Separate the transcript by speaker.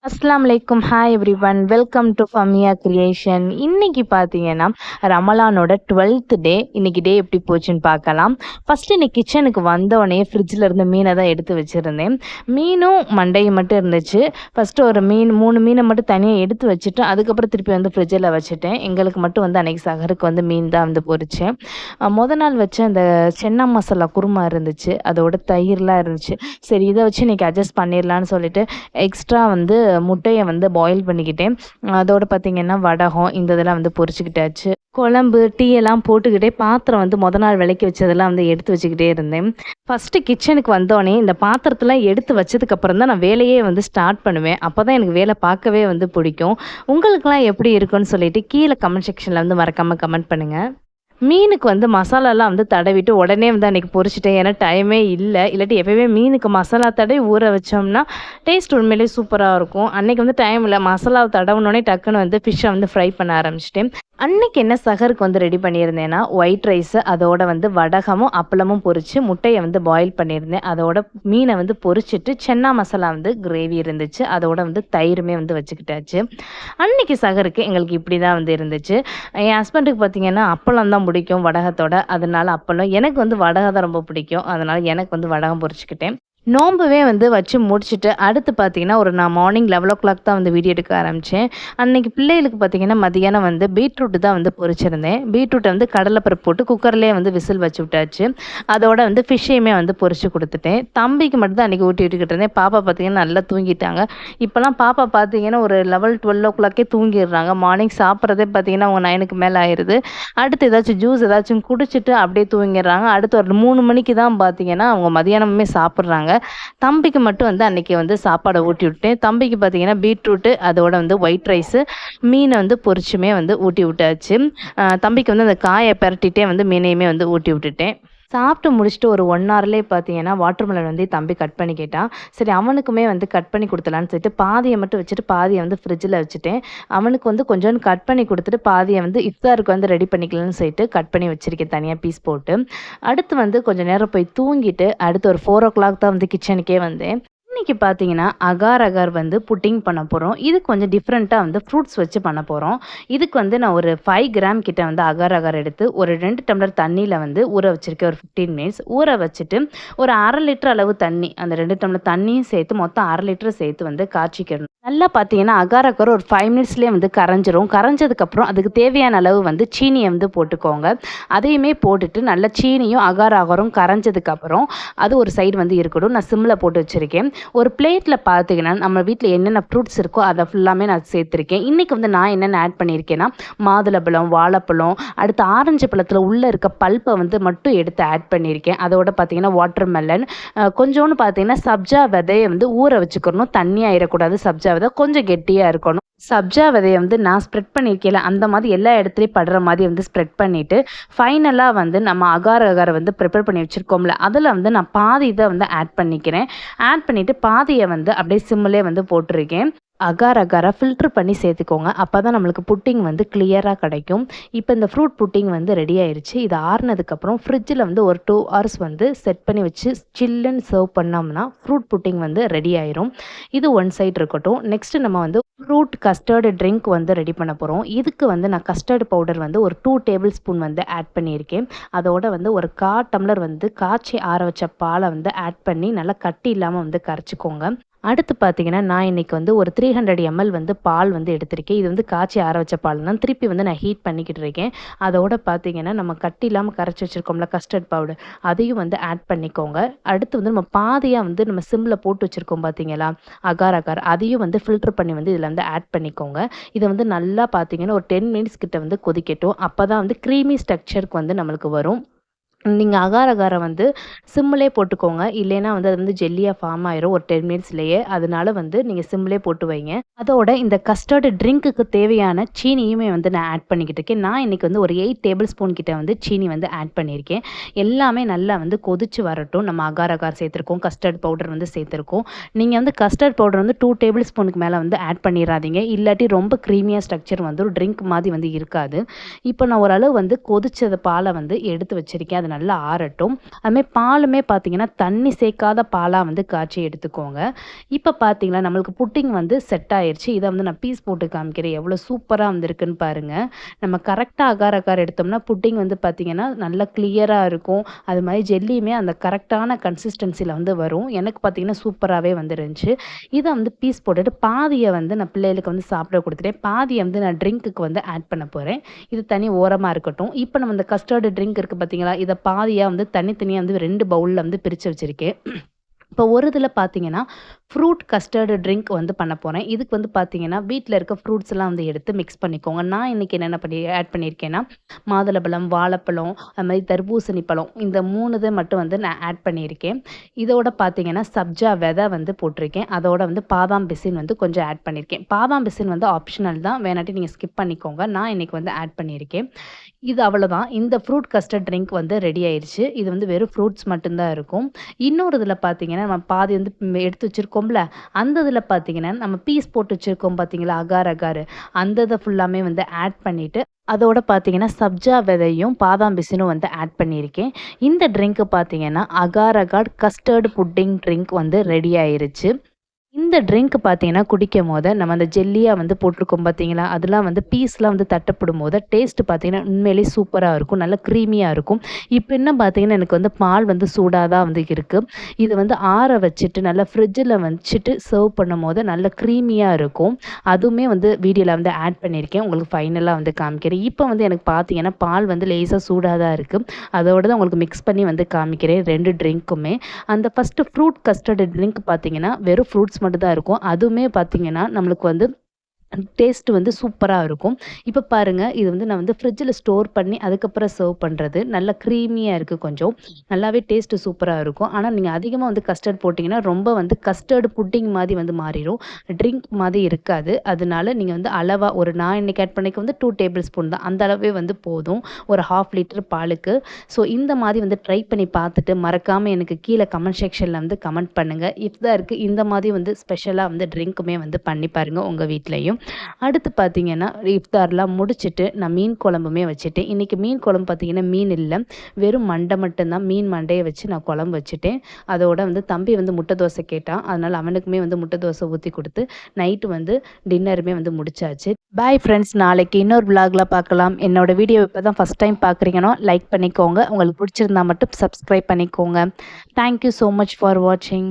Speaker 1: அஸ்ஸலாமு அலைக்கும். Hi everyone. Welcome to Famiya creation. இன்னைக்கு பார்த்தீங்கன்னா ரமலானோட 12th டே. இன்னைக்கு டே எப்படி போச்சுன்னு பார்க்கலாம். ஃபஸ்ட்டு இன்னைக்கு கிச்சனுக்கு வந்தோடனே ஃப்ரிட்ஜில் இருந்த மீனை தான் எடுத்து வச்சுருந்தேன். மீனும் மண்டையும் மட்டும் இருந்துச்சு. ஃபஸ்ட்டு ஒரு 3 மீனை மட்டும் தனியாக எடுத்து வச்சுட்டு அதுக்கப்புறம் திருப்பி வந்து ஃப்ரிட்ஜில் வச்சுட்டேன். எங்களுக்கு மட்டும் வந்து அன்றைக்கி சஹருக்கு வந்து மீன் தான் வந்து பொரிச்சேன். மொதல் நாள் வச்ச அந்த சென்னா மசாலா குருமா இருந்துச்சு, அதோட தயிர்லாம் இருந்துச்சு. சரி இதை வச்சு இன்றைக்கி அட்ஜஸ்ட் பண்ணிடலான்னு சொல்லிட்டு எக்ஸ்ட்ரா வந்து முட்டையை வந்து பாயில் பண்ணிக்கிட்டேன். அதோடு பார்த்திங்கன்னா வடகம் இந்த இதெல்லாம் வந்து பொரிச்சுக்கிட்டாச்சு. குழம்பு டீ எல்லாம் போட்டுக்கிட்டே பாத்திரம் வந்து நாள் விளக்கி வச்சதெல்லாம் வந்து எடுத்து வச்சுக்கிட்டே இருந்தேன். ஃபஸ்ட்டு கிச்சனுக்கு வந்தோடனே இந்த பாத்திரத்தெலாம் எடுத்து வச்சதுக்கப்புறம் தான் நான் வேலையே வந்து ஸ்டார்ட் பண்ணுவேன். அப்போ தான் எனக்கு வேலை பார்க்கவே வந்து பிடிக்கும். உங்களுக்கெல்லாம் எப்படி இருக்குன்னு சொல்லிட்டு கீழே கமெண்ட் செக்ஷனில் வந்து மறக்காமல் கமெண்ட் பண்ணுங்கள். மீனுக்கு வந்து மசாலாலாம் வந்து தடவிட்டு உடனே வந்து அன்றைக்கி பொரிச்சிட்டேன். ஏன்னா டைமே இல்லை. இல்லாட்டி எப்போயுமே மீனுக்கு மசாலா தடவி ஊற வச்சோம்னா டேஸ்ட் உண்மையிலேயே சூப்பராக இருக்கும். அன்றைக்கி வந்து டைம் இல்லை. மசாலாவை தடவுனோடனே டக்குன்னு வந்து ஃபிஷ்ஷை வந்து ஃப்ரை பண்ண ஆரம்பிச்சிட்டேன். அன்றைக்கி என்ன சஹருக்கு வந்து ரெடி பண்ணியிருந்தேன்னா ஒயிட் ரைஸு, அதோட வந்து வடகமும் அப்பளமும் பொரித்து முட்டையை வந்து பாயில் பண்ணியிருந்தேன். அதோட மீனை வந்து பொரிச்சிட்டு சென்னா மசாலா வந்து கிரேவி இருந்துச்சு. அதோட வந்து தயிருமே வந்து வச்சுக்கிட்டாச்சு. அன்றைக்கி சஹருக்கு எங்களுக்கு இப்படி தான் வந்து இருந்துச்சு. என் ஹஸ்பண்டுக்கு பார்த்திங்கன்னா அப்பளம் தான் பிடிக்கும் வடகத்தோட. அதனால அப்பளம், எனக்கு வந்து வடகம் தான் ரொம்ப பிடிக்கும். அதனால் எனக்கு வந்து வடகம் பொரிச்சுக்கிட்டேன். நோம்புவே வந்து வச்சு முடிச்சுட்டு அடுத்து பார்த்தீங்கன்னா நான் மார்னிங் 11 o'clock தான் வந்து வீடியோ எடுக்க ஆரம்பித்தேன். அன்றைக்கி பிள்ளைகளுக்கு பார்த்தீங்கன்னா மதியானம் வந்து பீட்ரூட் தான் வந்து பொரிச்சிருந்தேன். பீட்ரூட்டை வந்து கடலைப்பருப்பு போட்டு குக்கர்லேயே வந்து விசில் வச்சு விட்டாச்சு. அதோட வந்து ஃபிஷ்ஷையுமே வந்து பொரிச்சு கொடுத்துட்டேன். தம்பிக்கு மட்டும் தான் அன்றைக்கி ஊட்டி விட்டுக்கிட்டு இருந்தேன். பாப்பா பார்த்தீங்கன்னா நல்லா தூங்கிட்டாங்க. இப்போலாம் பாப்பா பார்த்தீங்கன்னா ஒரு 12 o'clock தூங்கிடுறாங்க. மார்னிங் சாப்பிட்றதே பார்த்தீங்கன்னா அவங்க 9க்கு மேலே ஆயிடுது. அடுத்து ஏதாச்சும் ஜூஸ் ஏதாச்சும் குடிச்சிட்டு அப்படியே தூங்கிடுறாங்க. அடுத்து ஒரு 3 மணிக்கு தான் பார்த்தீங்கன்னா அவங்க மதியானமே சாப்பிட்றாங்க. தம்பிக்கு மட்டும் வந்து அன்றைக்கி வந்து சாப்பாடை ஊட்டி விட்டேன். தம்பிக்கு பார்த்தீங்கன்னா பீட்ரூட்டு அதோட வந்து ஒயிட் ரைஸு மீனை வந்து பொரிச்சுமே வந்து ஊட்டி விட்டாச்சு. தம்பிக்கு வந்து அந்த காயை பரட்டிகிட்டே வந்து மீனையுமே வந்து ஊட்டி விட்டுட்டேன். சாப்பிட்டு முடிச்சுட்டு ஒரு 1 hourலேயே பார்த்தீங்கன்னா வாட்டர்மெலன் வந்து தம்பி கட் பண்ணி கேட்டான். சரி அவனுக்குமே வந்து கட் பண்ணி கொடுத்துலான்னு சொல்லிட்டு பாதியை மட்டும் வச்சுட்டு பாதியை வந்து ஃப்ரிட்ஜில் வச்சுட்டேன். அவனுக்கு வந்து கொஞ்சோண்டு கட் பண்ணி கொடுத்துட்டு பாதியை வந்து இஃப்தாருக்கு வந்து ரெடி பண்ணிக்கலாம்னு சொல்லிட்டு கட் பண்ணி வச்சுருக்கேன் தனியாக பீஸ் போட்டு. அடுத்து வந்து கொஞ்சம் நேரம் போய் தூங்கிட்டு அடுத்து ஒரு 4 o'clock தான் வந்து கிச்சனுக்கே வந்தேன். இன்றைக்கி பார்த்தீங்கன்னா அகார் அகார் வந்து புட்டிங் பண்ண போகிறோம். இது கொஞ்சம் டிஃப்ரெண்ட்டாக வந்து ஃப்ரூட்ஸ் வச்சு பண்ண போகிறோம். இதுக்கு வந்து நான் ஒரு 5 கிராம் கிட்ட வந்து அகார் அகார் எடுத்து ஒரு 2 டம்ளர் தண்ணியில் வந்து ஊற வச்சுருக்கேன். ஒரு 15 மினிட்ஸ் ஊற வச்சுட்டு ஒரு 1/2 லிட்டர் அளவு தண்ணி, அந்த 2 டம்ளர் தண்ணியும் சேர்த்து மொத்தம் 1/2 லிட்டர் சேர்த்து வந்து காய்ச்சிக்கணும். நல்லா பார்த்தீங்கன்னா அகார் அகார் ஒரு 5 மினிட்ஸ்லேயே வந்து கரைஞ்சிரும். கரைஞ்சதுக்கப்புறம் அதுக்கு தேவையான அளவு வந்து சீனியை வந்து போட்டுக்கோங்க. அதையுமே போட்டுட்டு நல்லா சீனியும் அகார் அகாரும் கரைஞ்சதுக்கப்புறம் அது ஒரு சைடு வந்து இருக்கட்டும். நான் சிம்மில் போட்டு வச்சுருக்கேன். ஒரு பிளேட்டில் பார்த்தீங்கன்னா நம்ம வீட்டில் என்னென்ன ஃப்ரூட்ஸ் இருக்கோ அதை ஃபுல்லாமே நான் சேர்த்துருக்கேன். இன்றைக்கி வந்து நான் என்னென்ன ஆட் பண்ணியிருக்கேன்னா மாதுளப்பழம், வாழைப்பழம், அடுத்து ஆரஞ்சு பழத்தில் உள்ளே இருக்க பல்ப்பை வந்து மட்டும் எடுத்து ஆட் பண்ணியிருக்கேன். அதோட பார்த்தீங்கன்னா வாட்டர்மெலன், கொஞ்சோன்னு பார்த்தீங்கன்னா சப்ஜா விதையை வந்து ஊற வச்சுக்கணும். தண்ணி ஆயிடக்கூடாது. சப்ஜா விதை கொஞ்சம் கெட்டியாக இருக்கணும். சப்ஜா விதையை வந்து நான் ஸ்ப்ரெட் பண்ணியிருக்கேன். அந்த மாதிரி எல்லா இடத்துலையும் படுற மாதிரி வந்து ஸ்ப்ரெட் பண்ணிவிட்டு ஃபைனலாக வந்து நம்ம அகார் அகாரை வந்து ப்ரிப்பேர் பண்ணி வச்சுருக்கோம்ல அதில் வந்து நான் பாதி இதை வந்து ஆட் பண்ணிக்கிறேன். ஆட் பண்ணிவிட்டு பாதியை வந்து அப்படியே சிம்மிலே வந்து போட்டிருக்கேன். அகார் அகாரை ஃபில்ட்ரு பண்ணி சேர்த்துக்கோங்க. அப்போ தான் நம்மளுக்கு புட்டிங் வந்து கிளியராக கிடைக்கும். இப்போ இந்த ஃப்ரூட் புட்டிங் வந்து ரெடி ஆயிடுச்சு. இது ஆறுனதுக்கப்புறம் ஃப்ரிட்ஜில் வந்து ஒரு 2 hours வந்து செட் பண்ணி வச்சு சில்லுன்னு சர்வ் பண்ணோம்னா ஃப்ரூட் புட்டிங் வந்து ரெடி ஆயிரும். இது ஒன் சைட் இருக்கட்டும். நெக்ஸ்ட்டு நம்ம வந்து ஃப்ரூட் கஸ்டர்டு ட்ரிங்க் வந்து ரெடி பண்ண போகிறோம். இதுக்கு வந்து நான் கஸ்டர்டு பவுடர் வந்து ஒரு 2 டேபிள் ஸ்பூன் வந்து ஆட் பண்ணியிருக்கேன். அதோட வந்து ஒரு 1/4 டம்ளர் வந்து காய்ச்சி ஆற வச்ச பாலை வந்து ஆட் பண்ணி நல்லா கட்டி இல்லாமல் வந்து கரைச்சிக்கோங்க. அடுத்து பார்த்தீங்கன்னா நான் இன்றைக்கி வந்து ஒரு 300 ml வந்து பால் வந்து எடுத்திருக்கேன். இது வந்து காய்ச்சி ஆற வச்ச பால் தான். திருப்பி வந்து நான் ஹீட் பண்ணிக்கிட்டு இருக்கேன். அதோட பார்த்தீங்கன்னா நம்ம கட்டி இல்லாமல் கரைச்சி வச்சுருக்கோம்ல கஸ்டர்ட் பவுடர், அதையும் வந்து ஆட் பண்ணிக்கோங்க. அடுத்து வந்து நம்ம பாதியாக வந்து நம்ம சிம்மில் போட்டு வச்சுருக்கோம் பார்த்தீங்களா அகார் அகார், அதையும் வந்து ஃபில்ட்ரு பண்ணி வந்து இதில் வந்து ஆட் பண்ணிக்கோங்க. இதை வந்து நல்லா பார்த்தீங்கன்னா ஒரு 10 மினிட்ஸ் கிட்ட வந்து கொதிக்கட்டும். அப்போ தான் வந்து க்ரீமி ஸ்ட்ரக்சருக்கு வந்து நம்மளுக்கு வரும். நீங்கள் அகார் அகாரை வந்து சிம்மிலே போட்டுக்கோங்க. இல்லைன்னா வந்து அது வந்து ஜெல்லியாக ஃபார்ம் ஆயிரும் ஒரு 10 மினிட்ஸ்லேயே. அதனால வந்து நீங்கள் சிம்மிலே போட்டு வைங்க. அதோட இந்த கஸ்டர்டு ட்ரிங்க்குக்கு தேவையான சீனியுமே வந்து நான் ஆட் பண்ணிக்கிட்டு இருக்கேன். நான் இன்றைக்கி வந்து ஒரு 8 டேபிள் ஸ்பூன் கிட்ட வந்து சீனி வந்து ஆட் பண்ணியிருக்கேன். எல்லாமே நல்லா வந்து கொதிச்சு வரட்டும். நம்ம அகார் அகார் சேர்த்துருக்கோம், கஸ்டர்ட் பவுடர் வந்து சேர்த்துருக்கோம். நீங்கள் வந்து கஸ்டர்ட் பவுடர் வந்து 2 டேபிள் ஸ்பூனுக்கு மேலே வந்து ஆட் பண்ணிடாதீங்க. இல்லாட்டி ரொம்ப க்ரீமியாக ஸ்ட்ரக்சர் வந்து ஒரு ட்ரிங்க் மாதிரி வந்து இருக்காது. இப்போ நான் ஓரளவு வந்து கொதிச்சத பாலை வந்து எடுத்து வச்சுருக்கேன். அது
Speaker 2: நல்லா ஆறட்டும். அதுமாதிரி பாலுமே பார்த்தீங்கன்னா தண்ணி சேர்க்காத பாலாக வந்து காய்ச்சி எடுத்துக்கோங்க. இப்போ பார்த்தீங்களா நம்மளுக்கு புட்டிங் வந்து செட் ஆயிருச்சு. இதை வந்து நான் பீஸ் போட்டு காமிக்கிறேன். எவ்வளோ சூப்பராக வந்திருக்குன்னு பாருங்கள். நம்ம கரெக்டாக அகார் அகார் எடுத்தோம்னா புட்டிங் வந்து பார்த்தீங்கன்னா நல்லா கிளியராக இருக்கும். அது மாதிரி ஜெல்லியுமே அந்த கரெக்டான கன்சிஸ்டன்சியில் வந்து வரும். எனக்கு பார்த்தீங்கன்னா சூப்பராகவே வந்துருந்துச்சு. இதை வந்து பீஸ் போட்டுட்டு பாதியை வந்து நான் பிள்ளைகளுக்கு வந்து சாப்பிட கொடுத்துட்டேன். பாதியை வந்து நான் ட்ரிங்க்குக்கு வந்து ஆட் பண்ண போகிறேன். இது தனி ஓரமாக இருக்கட்டும். இப்போ நம்ம இந்த கஸ்டர்டு ட்ரிங்க் இருக்குது பார்த்தீங்களா, இதை பாதியாக வந்து தனித்தனியாக வந்து 2 பவுலில் வந்து பிரித்து வச்சுருக்கேன். இப்போ ஒரு இதில் பார்த்தீங்கன்னா ஃப்ரூட் கஸ்டர்டு ட்ரிங்க் வந்து பண்ண போகிறேன். இதுக்கு வந்து பார்த்தீங்கன்னா வீட்டில் இருக்க ஃப்ரூட்ஸ்லாம் வந்து எடுத்து மிக்ஸ் பண்ணிக்கோங்க. நான் இன்றைக்கி என்னென்ன ஆட் பண்ணியிருக்கேன்னா மாதுளம்பழம், வாழைப்பழம், அது மாதிரி தர்பூசணி பழம், இந்த 3 இதை மட்டும் வந்து நான் ஆட் பண்ணியிருக்கேன். இதோட பார்த்தீங்கன்னா சப்ஜா விதை வந்து போட்டிருக்கேன். அதோட வந்து பாதாம் பிசின் வந்து கொஞ்சம் ஆட் பண்ணியிருக்கேன். பாதாம் பிசின் வந்து ஆப்ஷனல் தான், வேணாட்டி நீங்கள் ஸ்கிப் பண்ணிக்கோங்க. நான் இன்றைக்கி வந்து ஆட் பண்ணியிருக்கேன். இது அவ்வளோதான். இந்த ஃப்ரூட் கஸ்டர்ட் ட்ரிங்க் வந்து ரெடி ஆயிடுச்சு. இது வந்து வெறும் ஃப்ரூட்ஸ் மட்டும்தான் இருக்கும். இன்னொரு இதில் பார்த்தீங்கன்னா நம்ம பாதி வந்து எடுத்து வச்சுருக்கோம்ல, அந்த இதில் பார்த்தீங்கன்னா நம்ம பீஸ் போட்டு வச்சுருக்கோம் பார்த்தீங்களா, அகார் அகார், அந்த இதை ஃபுல்லாமே வந்து ஆட் பண்ணிவிட்டு அதோட பார்த்தீங்கன்னா சப்ஜா விதையும் பாதாம் பிசினும் வந்து ஆட் பண்ணியிருக்கேன். இந்த ட்ரிங்க்கு பார்த்தீங்கன்னா agar agar custard pudding drink வந்து ரெடி ஆயிருச்சு. இந்த ட்ரிங்க் பார்த்தீங்கன்னா குடிக்கும்போது நம்ம அந்த ஜெல்லியாக வந்து போட்டிருக்கோம் பார்த்தீங்களா, அதெல்லாம் வந்து பீஸ்லாம் வந்து தட்டப்படும்போது டேஸ்ட்டு பார்த்தீங்கன்னா உண்மையிலேயே சூப்பராக இருக்கும். நல்லா க்ரீமியாக இருக்கும். இப்போ என்ன பார்த்தீங்கன்னா எனக்கு வந்து பால் வந்து சூடாக தான் வந்து இருக்குது. இது வந்து ஆற வச்சுட்டு நல்லா ஃப்ரிட்ஜில் வச்சுட்டு சர்வ் பண்ணும்போது நல்ல க்ரீமியாக இருக்கும். அதுவுமே வந்து வீடியோவில் வந்து ஆட் பண்ணியிருக்கேன். உங்களுக்கு ஃபைனலாக வந்து காமிக்கிறேன். இப்போ வந்து எனக்கு பார்த்தீங்கன்னா பால் வந்து லேசாக சூடாக தான் இருக்குது. அதோட தான் உங்களுக்கு மிக்ஸ் பண்ணி வந்து காமிக்கிறேன் 2 ட்ரிங்க்குமே. அந்த ஃபஸ்ட்டு ஃப்ரூட் கஸ்டர்டு ட்ரிங்க் பார்த்தீங்கன்னா வெறும் ஃப்ரூட்ஸ் மட்டும் தான் இருக்கும். அதுவுமே பார்த்தீங்கன்னா நம்மளுக்கு வந்து டேஸ்ட் வந்து சூப்பராக இருக்கும். இப்போ பாருங்கள், இது வந்து நான் வந்து ஃப்ரிட்ஜில் ஸ்டோர் பண்ணி அதுக்கப்புறம் சர்வ் பண்ணுறது. நல்லா க்ரீமியாக இருக்குது. கொஞ்சம் நல்லாவே டேஸ்ட்டு சூப்பராக இருக்கும். ஆனால் நீங்கள் அதிகமாக வந்து கஸ்டர்ட் போட்டிங்கன்னா ரொம்ப வந்து கஸ்டர்டு புட்டிங் மாதிரி வந்து மாறிடும். ட்ரிங்க் மாதிரி இருக்காது. அதனால நீங்கள் வந்து அளவாக நான் இன்னைக்கு ஆட் பண்ணிக்க வந்து 2 டேபிள் ஸ்பூன் தான். அந்த அளவே வந்து போதும் ஒரு 1/2 லிட்டர் பாலுக்கு. ஸோ இந்த மாதிரி வந்து ட்ரை பண்ணி பார்த்துட்டு மறக்காமல் எனக்கு கீழே கமெண்ட் செக்ஷனில் வந்து கமெண்ட் பண்ணுங்கள். இஃப்தான் இருக்குது இந்த மாதிரி வந்து ஸ்பெஷலாக வந்து ட்ரிங்க்குமே வந்து பண்ணி பாருங்கள் உங்கள் வீட்லேயும். அடுத்து பார்த்தீங்கன்னா இஃப்தார்லாம் முடிச்சுட்டு நான் மீன் குழம்புமே வச்சுட்டேன். இன்றைக்கி மீன் குழம்பு பார்த்தீங்கன்னா மீன் இல்லை, வெறும் மண்டை மட்டும்தான். மீன் மண்டையை வச்சு நான் குழம்பு வச்சுட்டேன். அதோட வந்து தம்பி வந்து முட்டை தோசை கேட்டான். அதனால் அவனுக்குமே வந்து முட்டை தோசை ஊற்றி கொடுத்து நைட்டு வந்து டின்னருமே வந்து முடிச்சாச்சு. பாய் ஃப்ரெண்ட்ஸ், நாளைக்கு இன்னொரு விலாகில் பார்க்கலாம். என்னோட வீடியோ இப்போ தான் ஃபஸ்ட் டைம் பார்க்குறீங்கன்னா லைக் பண்ணிக்கோங்க. உங்களுக்கு பிடிச்சிருந்தா மட்டும் சப்ஸ்கிரைப் பண்ணிக்கோங்க. தேங்க்யூ ஸோ மச் ஃபார் வாட்சிங்.